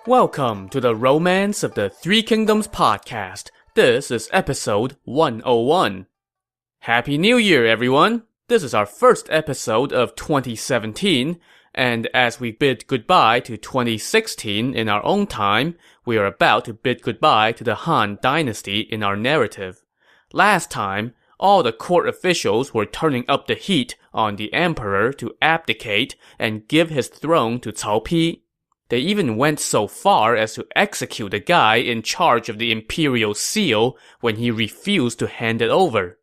Welcome to the Romance of the Three Kingdoms podcast. This is episode 101. Happy New Year, everyone! This is our first episode of 2017, and as we bid goodbye to 2016 in our own time, we are about to bid goodbye to the Han dynasty in our narrative. Last time, all the court officials were turning up the heat on the emperor to abdicate and give his throne to Cao Pi. They even went so far as to execute the guy in charge of the imperial seal when he refused to hand it over.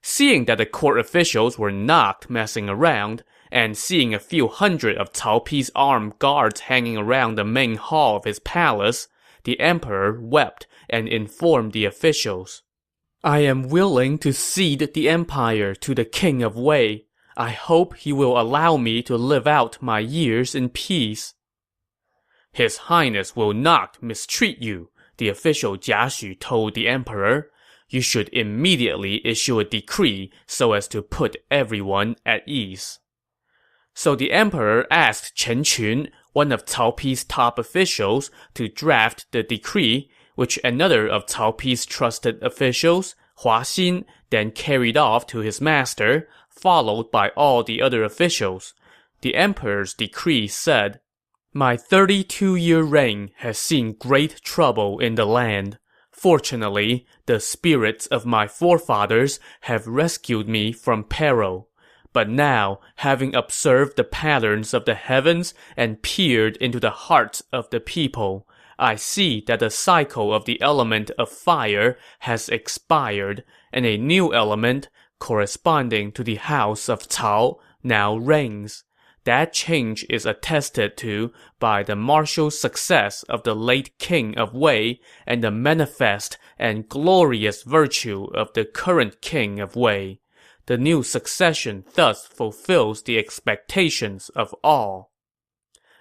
Seeing that the court officials were not messing around, and seeing a few hundred of Cao Pi's armed guards hanging around the main hall of his palace, the emperor wept and informed the officials. "I am willing to cede the empire to the king of Wei. I hope he will allow me to live out my years in peace." "His Highness will not mistreat you," the official Jia Xu told the emperor. "You should immediately issue a decree so as to put everyone at ease." So the emperor asked Chen Qun, one of Cao Pi's top officials, to draft the decree, which another of Cao Pi's trusted officials, Hua Xin, then carried off to his master, followed by all the other officials. The emperor's decree said, "My 32-year reign has seen great trouble in the land. Fortunately, the spirits of my forefathers have rescued me from peril. But now, having observed the patterns of the heavens and peered into the hearts of the people, I see that the cycle of the element of fire has expired, and a new element, corresponding to the house of Cao, now reigns. That change is attested to by the martial success of the late king of Wei and the manifest and glorious virtue of the current king of Wei. The new succession thus fulfills the expectations of all.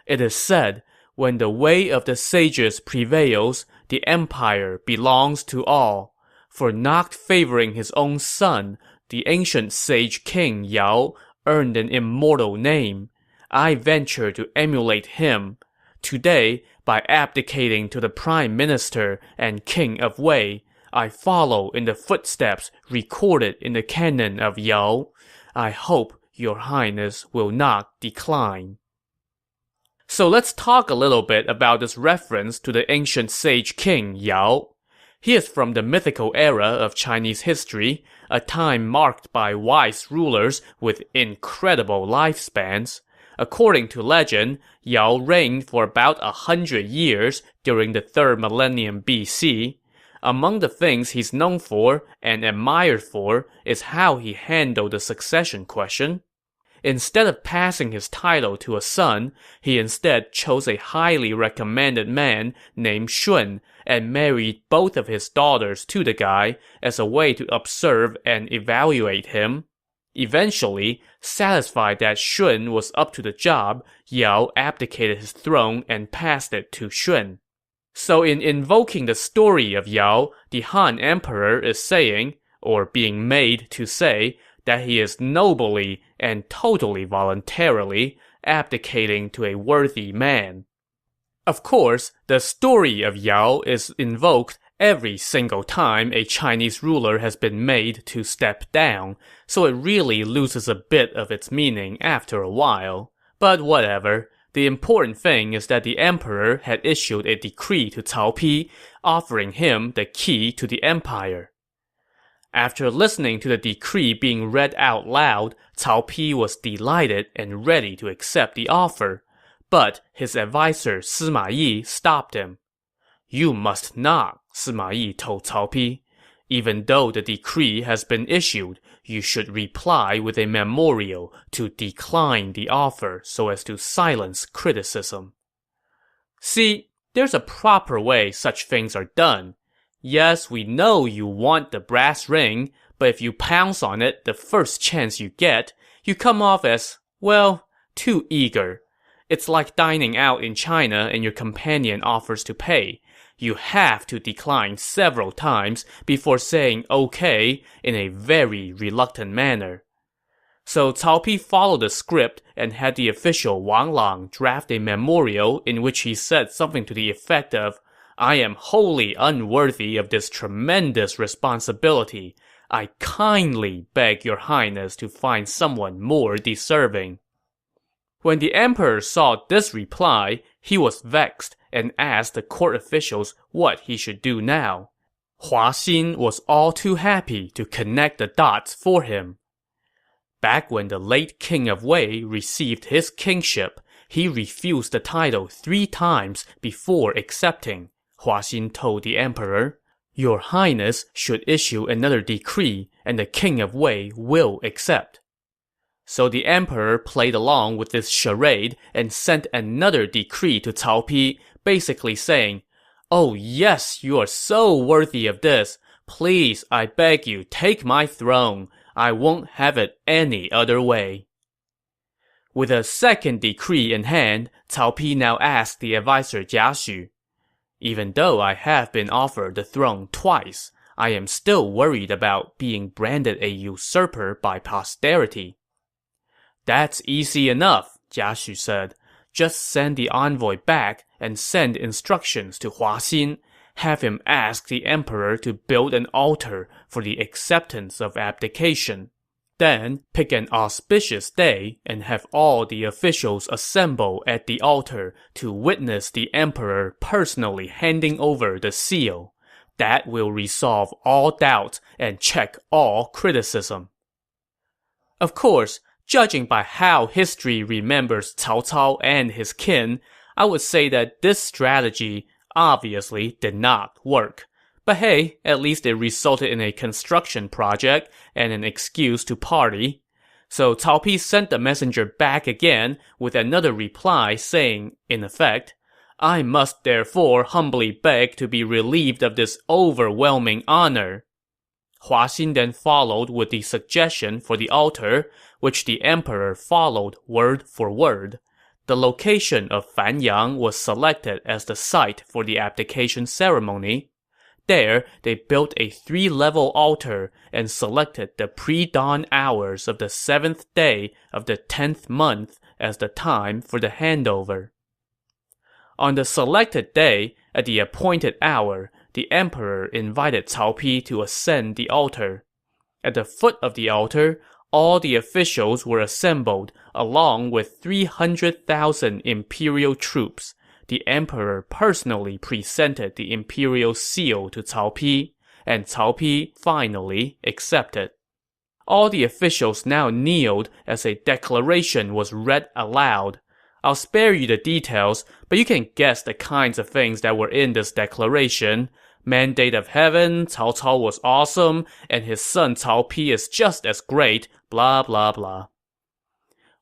It is said, when the way of the sages prevails, the empire belongs to all. For not favoring his own son, the ancient sage king Yao earned an immortal name. I venture to emulate him. Today, by abdicating to the prime minister and king of Wei, I follow in the footsteps recorded in the canon of Yao. I hope your highness will not decline." So let's talk a little bit about this reference to the ancient sage king Yao. He is from the mythical era of Chinese history, a time marked by wise rulers with incredible lifespans. According to legend, Yao reigned for about 100 years during the 3rd millennium BC. Among the things he's known for and admired for is how he handled the succession question. Instead of passing his title to a son, he instead chose a highly recommended man named Shun and married both of his daughters to the guy as a way to observe and evaluate him. Eventually, satisfied that Shun was up to the job, Yao abdicated his throne and passed it to Shun. So in invoking the story of Yao, the Han emperor is saying, or being made to say, that he is nobly and totally voluntarily abdicating to a worthy man. Of course, the story of Yao is invoked every single time a Chinese ruler has been made to step down, so it really loses a bit of its meaning after a while. But whatever. The important thing is that the emperor had issued a decree to Cao Pi, offering him the key to the empire. After listening to the decree being read out loud, Cao Pi was delighted and ready to accept the offer. But his advisor Sima Yi stopped him. "You must not," Sima Yi told Cao Pi. "Even though the decree has been issued, you should reply with a memorial to decline the offer so as to silence criticism." See, there's a proper way such things are done. Yes, we know you want the brass ring, but if you pounce on it the first chance you get, you come off as, well, too eager. It's like dining out in China and your companion offers to pay. You have to decline several times before saying okay in a very reluctant manner. So Cao Pi followed the script and had the official Wang Lang draft a memorial in which he said something to the effect of, "I am wholly unworthy of this tremendous responsibility. I kindly beg your highness to find someone more deserving." When the emperor saw this reply, he was vexed and asked the court officials what he should do now. Hua Xin was all too happy to connect the dots for him. Back when the late king of Wei received his kingship, he refused the title 3 times before accepting. Hua Xin told the emperor, "Your highness should issue another decree, and the king of Wei will accept." So the emperor played along with this charade and sent another decree to Cao Pi, basically saying, "Oh yes, you are so worthy of this. Please, I beg you, take my throne. I won't have it any other way." With a second decree in hand, Cao Pi now asked the advisor Jia Xu, "Even though I have been offered the throne twice, I am still worried about being branded a usurper by posterity." "That's easy enough," Jia Xu said. "Just send the envoy back and send instructions to Hua Xin. Have him ask the emperor to build an altar for the acceptance of abdication. Then pick an auspicious day and have all the officials assemble at the altar to witness the emperor personally handing over the seal. That will resolve all doubt and check all criticism." Of course, judging by how history remembers Cao Cao and his kin, I would say that this strategy obviously did not work. But hey, at least it resulted in a construction project and an excuse to party. So Cao Pi sent the messenger back again with another reply saying, in effect, "I must therefore humbly beg to be relieved of this overwhelming honor." Hua Xin then followed with the suggestion for the altar, which the emperor followed word for word. The location of Fanyang was selected as the site for the abdication ceremony. There, they built a 3-level altar and selected the pre-dawn hours of the 7th day of the 10th month as the time for the handover. On the selected day, at the appointed hour, the emperor invited Cao Pi to ascend the altar. At the foot of the altar, all the officials were assembled, along with 300,000 imperial troops. The emperor personally presented the imperial seal to Cao Pi, and Cao Pi finally accepted. All the officials now kneeled as a declaration was read aloud. I'll spare you the details, but you can guess the kinds of things that were in this declaration. Mandate of heaven, Cao Cao was awesome, and his son Cao Pi is just as great, blah blah blah.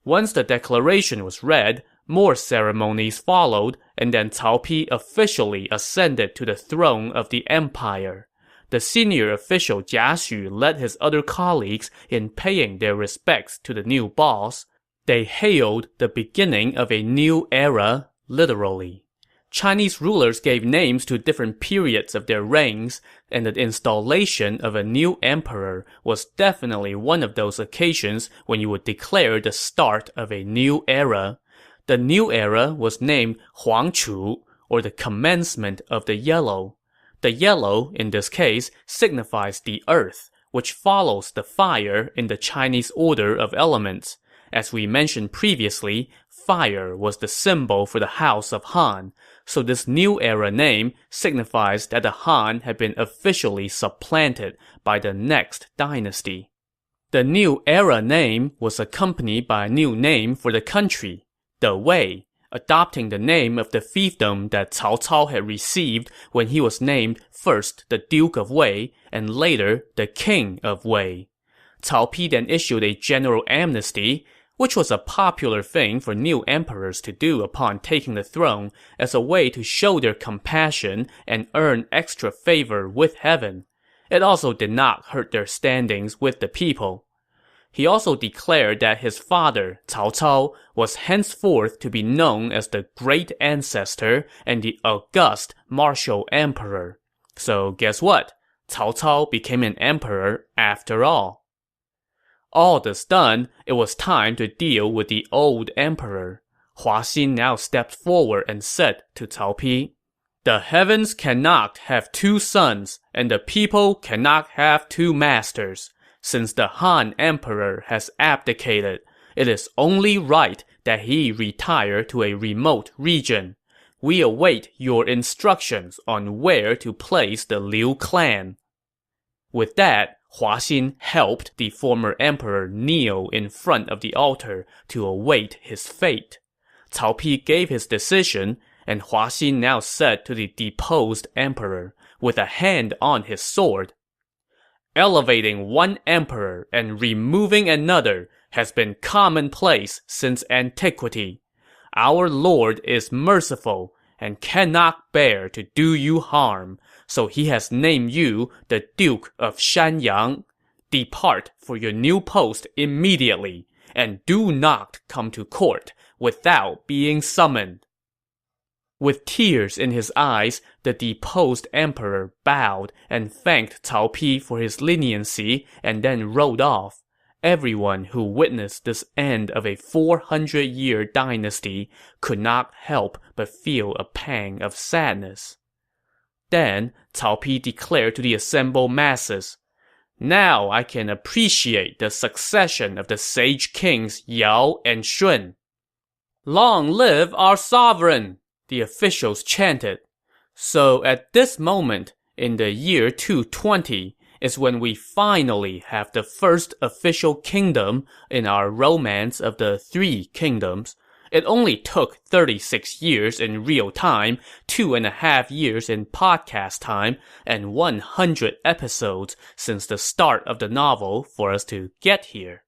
Once the declaration was read, more ceremonies followed, and then Cao Pi officially ascended to the throne of the empire. The senior official Jia Xu led his other colleagues in paying their respects to the new boss. They hailed the beginning of a new era, literally. Chinese rulers gave names to different periods of their reigns, and the installation of a new emperor was definitely one of those occasions when you would declare the start of a new era. The new era was named Huangchu, or the commencement of the yellow. The yellow, in this case, signifies the earth, which follows the fire in the Chinese order of elements. As we mentioned previously, fire was the symbol for the House of Han, so this new era name signifies that the Han had been officially supplanted by the next dynasty. The new era name was accompanied by a new name for the country, the Wei, adopting the name of the fiefdom that Cao Cao had received when he was named first the Duke of Wei and later the King of Wei. Cao Pi then issued a general amnesty, which was a popular thing for new emperors to do upon taking the throne as a way to show their compassion and earn extra favor with heaven. It also did not hurt their standings with the people. He also declared that his father, Cao Cao, was henceforth to be known as the Great Ancestor and the August Martial Emperor. So guess what? Cao Cao became an emperor after all. All this done, it was time to deal with the old emperor. Hua Xin now stepped forward and said to Cao Pi, "The heavens cannot have two sons, and the people cannot have two masters. Since the Han emperor has abdicated, it is only right that he retire to a remote region. We await your instructions on where to place the Liu clan." With that, Hua Xin helped the former emperor kneel in front of the altar to await his fate. Cao Pi gave his decision, and Hua Xin now said to the deposed emperor, with a hand on his sword, "Elevating one emperor and removing another has been commonplace since antiquity. Our Lord is merciful and cannot bear to do you harm, so he has named you the Duke of Shanyang. Depart for your new post immediately, and do not come to court without being summoned." With tears in his eyes, the deposed emperor bowed and thanked Cao Pi for his leniency and then rode off. Everyone who witnessed this end of a 400-year dynasty could not help but feel a pang of sadness. Then, Cao Pi declared to the assembled masses, "Now I can appreciate the succession of the sage kings Yao and Shun." "Long live our sovereign!" the officials chanted. So at this moment, in the year 220, is when we finally have the first official kingdom in our romance of the Three Kingdoms. It only took 36 years in real time, 2.5 years in podcast time, and 100 episodes since the start of the novel for us to get here.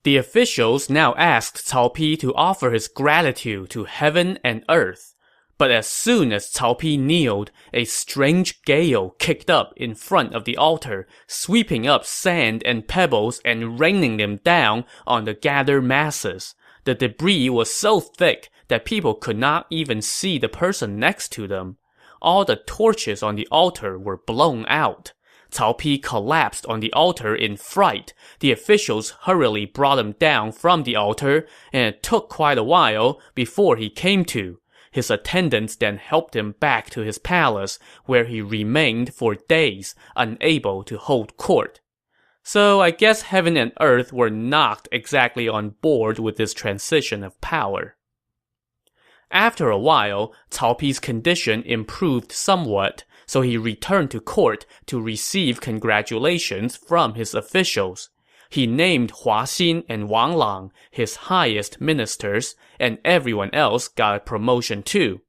The officials now asked Cao Pi to offer his gratitude to heaven and earth. But as soon as Cao Pi kneeled, a strange gale kicked up in front of the altar, sweeping up sand and pebbles and raining them down on the gathered masses. The debris was so thick that people could not even see the person next to them. All the torches on the altar were blown out. Cao Pi collapsed on the altar in fright. The officials hurriedly brought him down from the altar, and it took quite a while before he came to. His attendants then helped him back to his palace, where he remained for days, unable to hold court. So I guess heaven and earth were not exactly on board with this transition of power. After a while, Cao Pi's condition improved somewhat, so he returned to court to receive congratulations from his officials. He named Hua Xin and Wang Lang his highest ministers, and everyone else got a promotion too.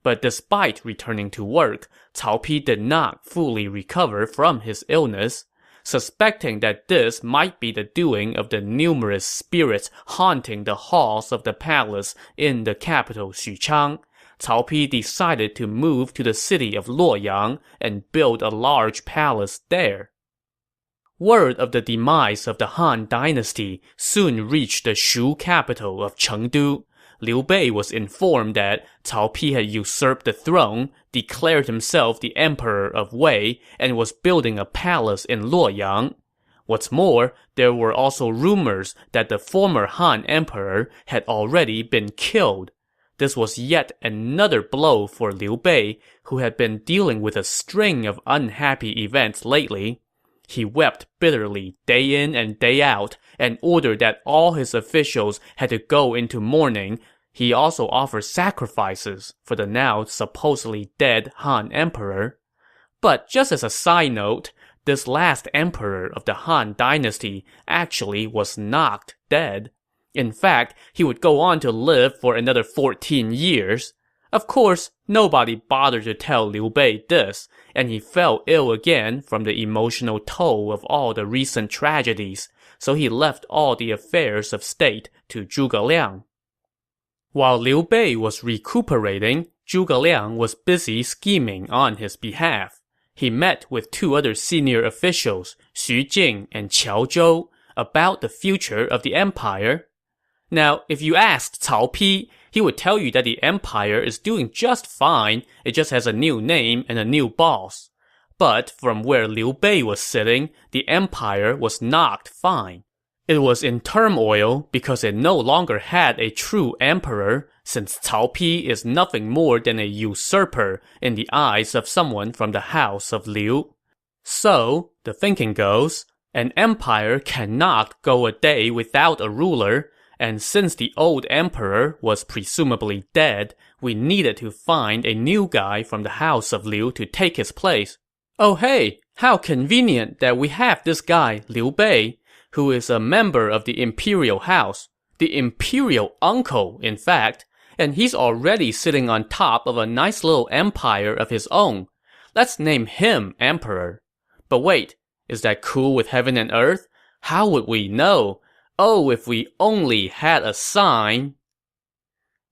But despite returning to work, Cao Pi did not fully recover from his illness. Suspecting that this might be the doing of the numerous spirits haunting the halls of the palace in the capital Xuchang, Cao Pi decided to move to the city of Luoyang and build a large palace there. Word of the demise of the Han dynasty soon reached the Shu capital of Chengdu. Liu Bei was informed that Cao Pi had usurped the throne, declared himself the emperor of Wei, and was building a palace in Luoyang. What's more, there were also rumors that the former Han emperor had already been killed. This was yet another blow for Liu Bei, who had been dealing with a string of unhappy events lately. He wept bitterly day in and day out, and ordered that all his officials had to go into mourning. He also offered sacrifices for the now supposedly dead Han emperor. But just as a side note, this last emperor of the Han dynasty actually was not dead. In fact, he would go on to live for another 14 years. Of course, nobody bothered to tell Liu Bei this, and he fell ill again from the emotional toll of all the recent tragedies, so he left all the affairs of state to Zhuge Liang. While Liu Bei was recuperating, Zhuge Liang was busy scheming on his behalf. He met with two other senior officials, Xu Jing and Qiao Zhou, about the future of the empire. Now, if you asked Cao Pi, he would tell you that the empire is doing just fine, it just has a new name and a new boss. But from where Liu Bei was sitting, the empire was not fine. It was in turmoil because it no longer had a true emperor, since Cao Pi is nothing more than a usurper in the eyes of someone from the house of Liu. So, the thinking goes, an empire cannot go a day without a ruler, and since the old emperor was presumably dead, we needed to find a new guy from the house of Liu to take his place. Oh hey, how convenient that we have this guy, Liu Bei, who is a member of the imperial house, the imperial uncle, in fact, and he's already sitting on top of a nice little empire of his own. Let's name him emperor. But wait, is that cool with heaven and earth? How would we know? Oh, if we only had a sign.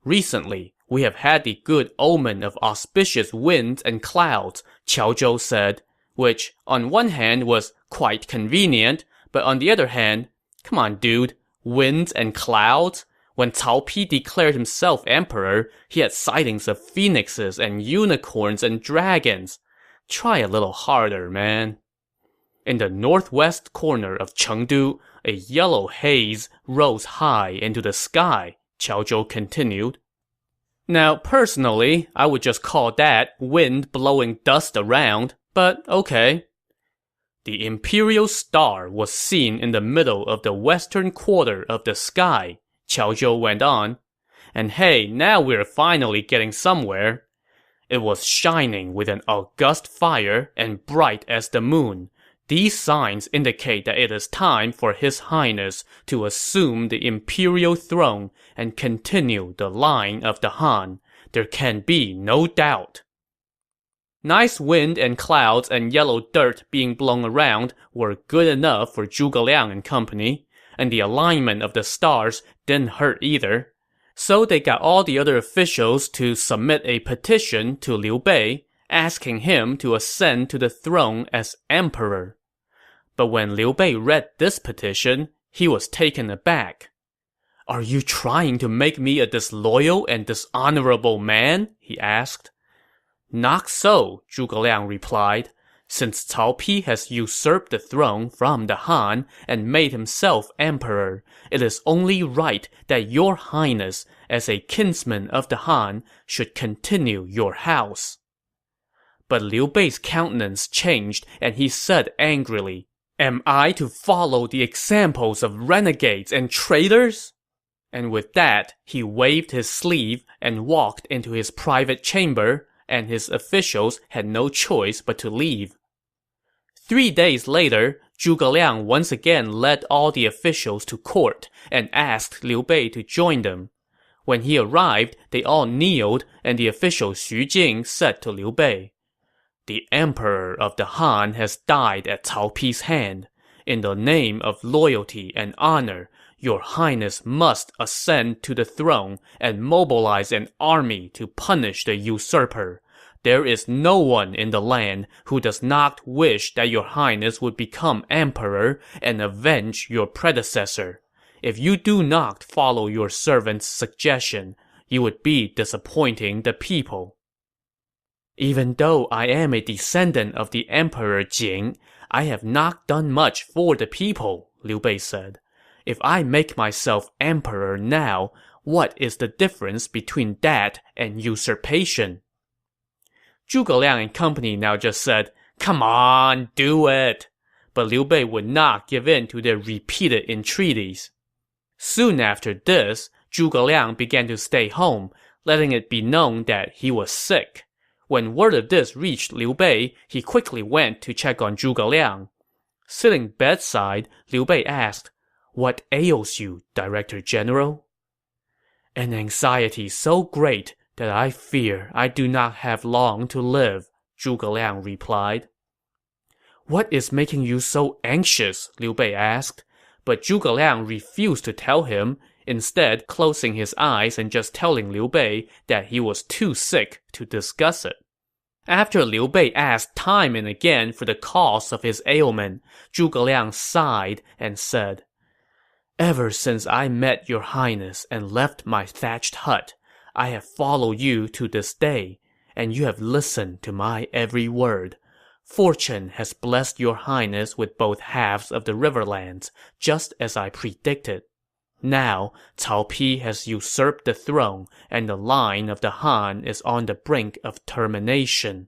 Recently, we have had the good omen of auspicious winds and clouds, Qiao Zhou said, which, on one hand, was quite convenient, but on the other hand, come on dude, winds and clouds? When Cao Pi declared himself emperor, he had sightings of phoenixes and unicorns and dragons. Try a little harder, man. In the northwest corner of Chengdu, a yellow haze rose high into the sky, Qiao Zhou continued. Now, personally, I would just call that wind blowing dust around, but okay. The imperial star was seen in the middle of the western quarter of the sky, Qiao Zhou went on. And hey, now we're finally getting somewhere. It was shining with an august fire and bright as the moon. These signs indicate that it is time for His Highness to assume the imperial throne and continue the line of the Han. There can be no doubt. Nice wind and clouds and yellow dirt being blown around were good enough for Zhuge Liang and company, and the alignment of the stars didn't hurt either. So they got all the other officials to submit a petition to Liu Bei, asking him to ascend to the throne as emperor. But when Liu Bei read this petition, he was taken aback. "Are you trying to make me a disloyal and dishonorable man?" he asked. "Not so," Zhuge Liang replied. "Since Cao Pi has usurped the throne from the Han and made himself emperor, it is only right that your highness, as a kinsman of the Han, should continue your house." But Liu Bei's countenance changed, and he said angrily, "Am I to follow the examples of renegades and traitors?" And with that, he waved his sleeve and walked into his private chamber, and his officials had no choice but to leave. 3 days later, Zhuge Liang once again led all the officials to court and asked Liu Bei to join them. When he arrived, they all kneeled, and the official Xu Jing said to Liu Bei, "The emperor of the Han has died at Cao Pi's hand. In the name of loyalty and honor, your highness must ascend to the throne and mobilize an army to punish the usurper. There is no one in the land who does not wish that your highness would become emperor and avenge your predecessor. If you do not follow your servant's suggestion, you would be disappointing the people." "Even though I am a descendant of the Emperor Jing, I have not done much for the people," Liu Bei said. "If I make myself emperor now, what is the difference between that and usurpation?" Zhuge Liang and company now just said, "Come on, do it." But Liu Bei would not give in to their repeated entreaties. Soon after this, Zhuge Liang began to stay home, letting it be known that he was sick. When word of this reached Liu Bei, he quickly went to check on Zhuge Liang. Sitting bedside, Liu Bei asked, "What ails you, Director General?" "An anxiety so great that I fear I do not have long to live," Zhuge Liang replied. "What is making you so anxious?" Liu Bei asked. But Zhuge Liang refused to tell him, instead closing his eyes and just telling Liu Bei that he was too sick to discuss it. After Liu Bei asked time and again for the cause of his ailment, Zhuge Liang sighed and said, "Ever since I met your highness and left my thatched hut, I have followed you to this day, and you have listened to my every word. Fortune has blessed your highness with both halves of the riverlands, just as I predicted. Now, Cao Pi has usurped the throne, and the line of the Han is on the brink of termination.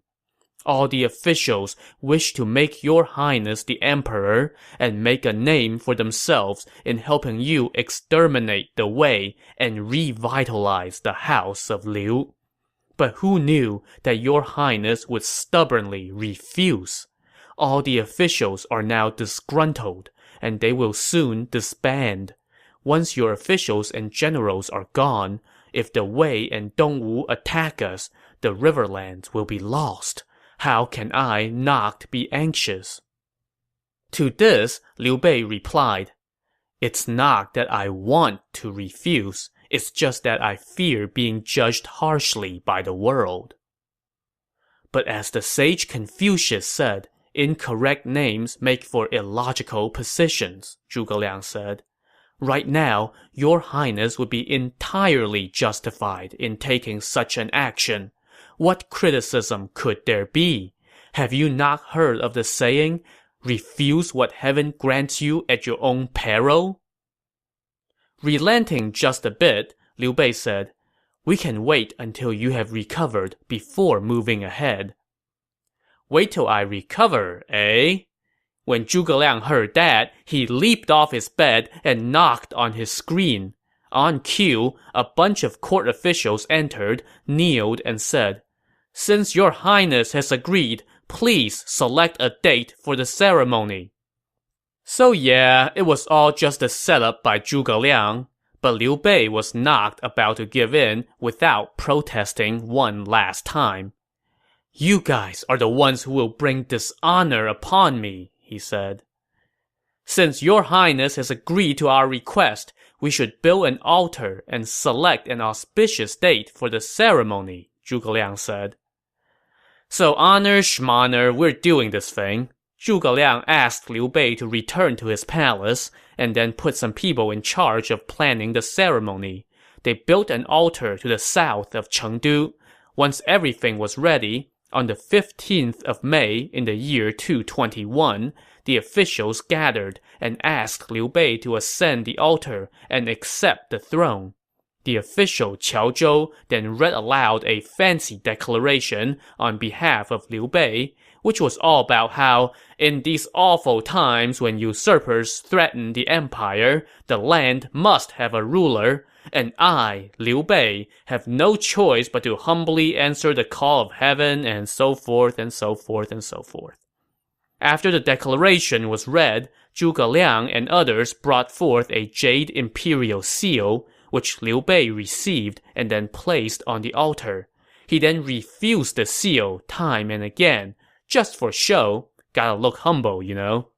All the officials wish to make your highness the emperor and make a name for themselves in helping you exterminate the Wei and revitalize the house of Liu. But who knew that your highness would stubbornly refuse? All the officials are now disgruntled, and they will soon disband. Once your officials and generals are gone, if the Wei and Dongwu attack us, the riverlands will be lost. How can I not be anxious? To this, Liu Bei replied, It's not that I want to refuse. It's just that I fear being judged harshly by the world. But as the sage Confucius said, incorrect names make for illogical positions, Zhuge Liang said. Right now, your highness would be entirely justified in taking such an action. What criticism could there be? Have you not heard of the saying, refuse what heaven grants you at your own peril? Relenting just a bit, Liu Bei said, We can wait until you have recovered before moving ahead. Wait till I recover, eh? When Zhuge Liang heard that, he leaped off his bed and knocked on his screen. On cue, a bunch of court officials entered, kneeled, and said, Since your highness has agreed, please select a date for the ceremony. So yeah, it was all just a setup by Zhuge Liang, but Liu Bei was not about to give in without protesting one last time. You guys are the ones who will bring dishonor upon me, he said. Since your highness has agreed to our request, we should build an altar and select an auspicious date for the ceremony, Zhuge Liang said. So honor schmonor, we're doing this thing. Zhuge Liang asked Liu Bei to return to his palace, and then put some people in charge of planning the ceremony. They built an altar to the south of Chengdu. Once everything was ready, on the 15th of May in the year 221, the officials gathered and asked Liu Bei to ascend the altar and accept the throne. The official Qiao Zhou then read aloud a fancy declaration on behalf of Liu Bei, which was all about how, in these awful times when usurpers threaten the empire, the land must have a ruler, and I, Liu Bei, have no choice but to humbly answer the call of heaven, and so forth and so forth and so forth. After the declaration was read, Zhuge Liang and others brought forth a jade imperial seal, which Liu Bei received and then placed on the altar. He then refused the seal time and again, just for show. Gotta look humble, you know.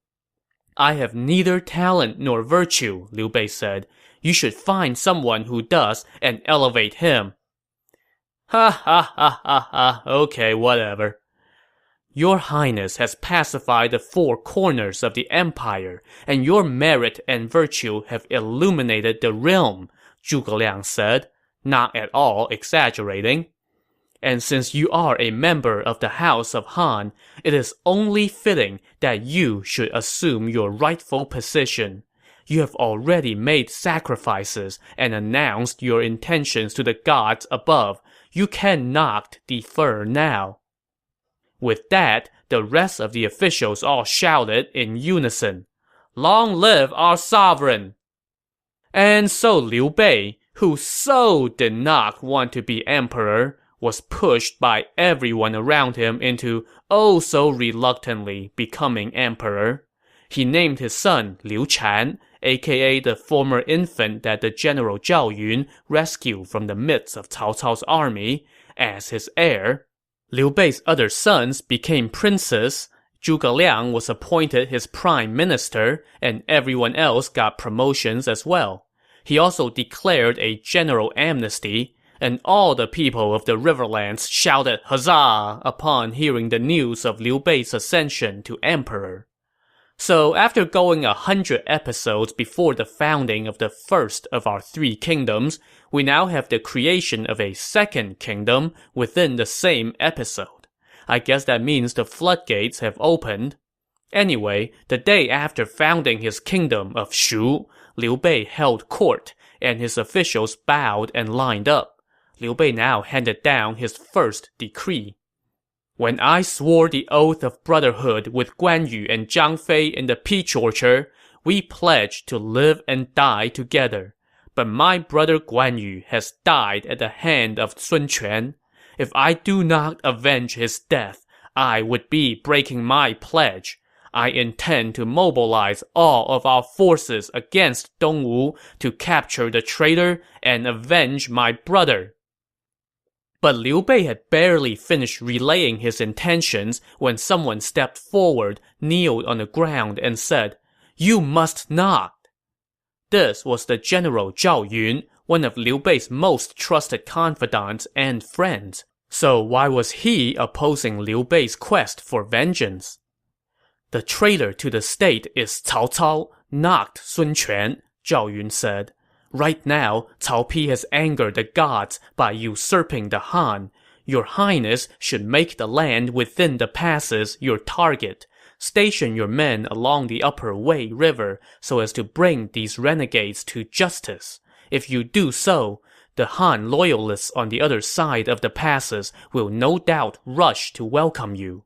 I have neither talent nor virtue, Liu Bei said. You should find someone who does and elevate him. Ha ha ha ha ha, okay, whatever. Your highness has pacified the four corners of the empire, and your merit and virtue have illuminated the realm, Zhuge Liang said, not at all exaggerating. And since you are a member of the House of Han, it is only fitting that you should assume your rightful position. You have already made sacrifices and announced your intentions to the gods above. You cannot defer now. With that, the rest of the officials all shouted in unison, Long live our sovereign! And so Liu Bei, who so did not want to be emperor, was pushed by everyone around him into oh so reluctantly becoming emperor. He named his son Liu Chan, aka the former infant that the general Zhao Yun rescued from the midst of Cao Cao's army, as his heir. Liu Bei's other sons became princes. Zhuge Liang was appointed his prime minister, and everyone else got promotions as well. He also declared a general amnesty, and all the people of the Riverlands shouted huzzah upon hearing the news of Liu Bei's ascension to emperor. So after going 100 episodes before the founding of the first of our three kingdoms, we now have the creation of a second kingdom within the same episode. I guess that means the floodgates have opened. Anyway, the day after founding his kingdom of Shu, Liu Bei held court, and his officials bowed and lined up. Liu Bei now handed down his first decree. When I swore the oath of brotherhood with Guan Yu and Zhang Fei in the peach orchard, we pledged to live and die together. But my brother Guan Yu has died at the hand of Sun Quan. If I do not avenge his death, I would be breaking my pledge. I intend to mobilize all of our forces against Dongwu to capture the traitor and avenge my brother. But Liu Bei had barely finished relaying his intentions when someone stepped forward, kneeled on the ground, and said, "You must not." This was the general Zhao Yun, one of Liu Bei's most trusted confidants and friends. So why was he opposing Liu Bei's quest for vengeance? "The traitor to the state is Cao Cao, not Sun Quan," Zhao Yun said. "Right now, Cao Pi has angered the gods by usurping the Han. Your Highness should make the land within the passes your target. Station your men along the upper Wei River so as to bring these renegades to justice. If you do so, the Han loyalists on the other side of the passes will no doubt rush to welcome you.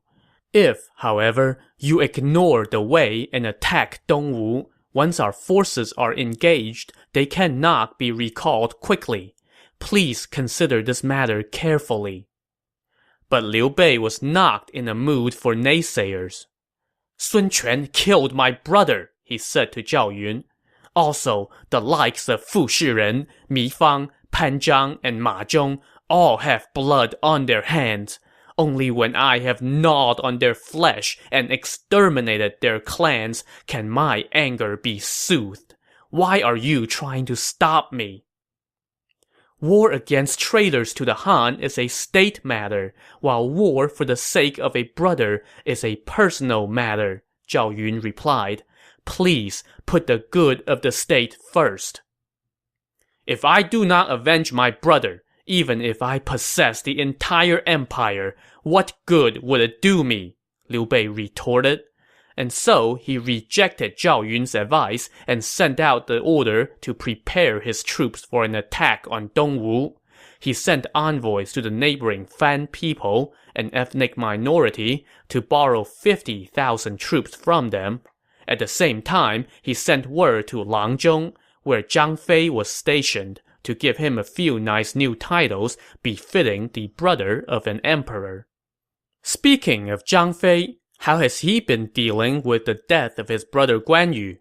If, however, you ignore the Wei and attack Dongwu, once our forces are engaged, they cannot be recalled quickly. Please consider this matter carefully." But Liu Bei was not in a mood for naysayers. "Sun Quan killed my brother," he said to Zhao Yun. "Also, the likes of Fu Shiren, Mi Fang, Pan Zhang, and Ma Zhong all have blood on their hands. Only when I have gnawed on their flesh and exterminated their clans can my anger be soothed. Why are you trying to stop me?" War against traitors to the Han is a state matter, while war for the sake of a brother is a personal matter, Zhao Yun replied. Please put the good of the state first. If I do not avenge my brother, even if I possess the entire empire, what good would it do me? Liu Bei retorted. And so he rejected Zhao Yun's advice and sent out the order to prepare his troops for an attack on Dongwu. He sent envoys to the neighboring Fan people, an ethnic minority, to borrow 50,000 troops from them. At the same time, he sent word to Langzhong, where Zhang Fei was stationed, to give him a few nice new titles befitting the brother of an emperor. Speaking of Zhang Fei, how has he been dealing with the death of his brother Guan Yu?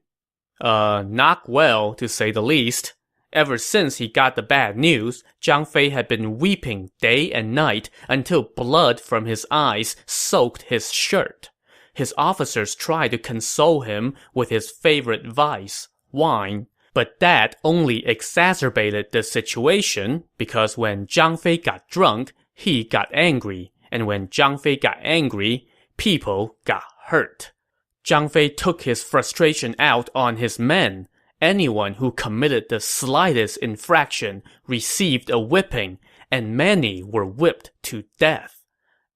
Not well, to say the least. Ever since he got the bad news, Zhang Fei had been weeping day and night until blood from his eyes soaked his shirt. His officers tried to console him with his favorite vice, wine. But that only exacerbated the situation, because when Zhang Fei got drunk, he got angry. And when Zhang Fei got angry, people got hurt. Zhang Fei took his frustration out on his men. Anyone who committed the slightest infraction received a whipping, and many were whipped to death.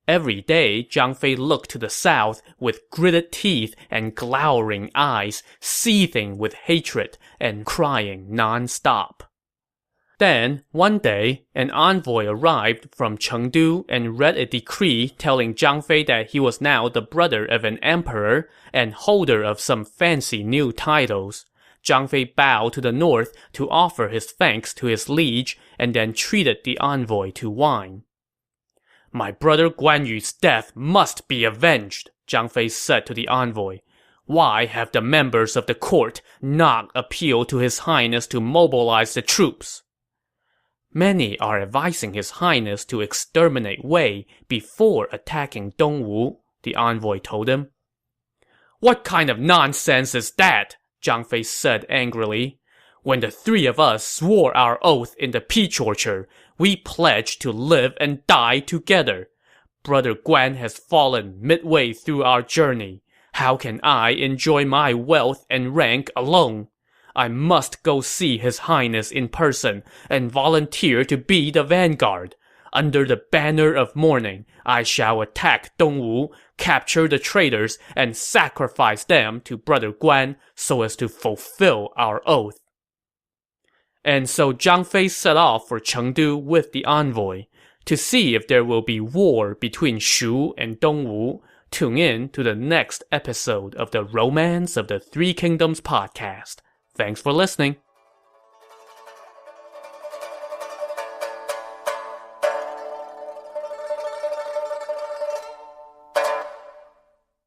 Every day, Zhang Fei looked to the south with gritted teeth and glowering eyes, seething with hatred and crying non-stop. Then, one day, an envoy arrived from Chengdu and read a decree telling Zhang Fei that he was now the brother of an emperor and holder of some fancy new titles. Zhang Fei bowed to the north to offer his thanks to his liege and then treated the envoy to wine. My brother Guan Yu's death must be avenged, Zhang Fei said to the envoy. Why have the members of the court not appealed to His Highness to mobilize the troops? Many are advising His Highness to exterminate Wei before attacking Dongwu, the envoy told him. What kind of nonsense is that? Zhang Fei said angrily. When the three of us swore our oath in the peach orchard, we pledged to live and die together. Brother Guan has fallen midway through our journey. How can I enjoy my wealth and rank alone? I must go see His Highness in person and volunteer to be the vanguard. Under the banner of mourning, I shall attack Dongwu, capture the traitors, and sacrifice them to Brother Guan so as to fulfill our oath. And so Zhang Fei set off for Chengdu with the envoy. To see if there will be war between Shu and Dongwu, tune in to the next episode of the Romance of the Three Kingdoms podcast. Thanks for listening.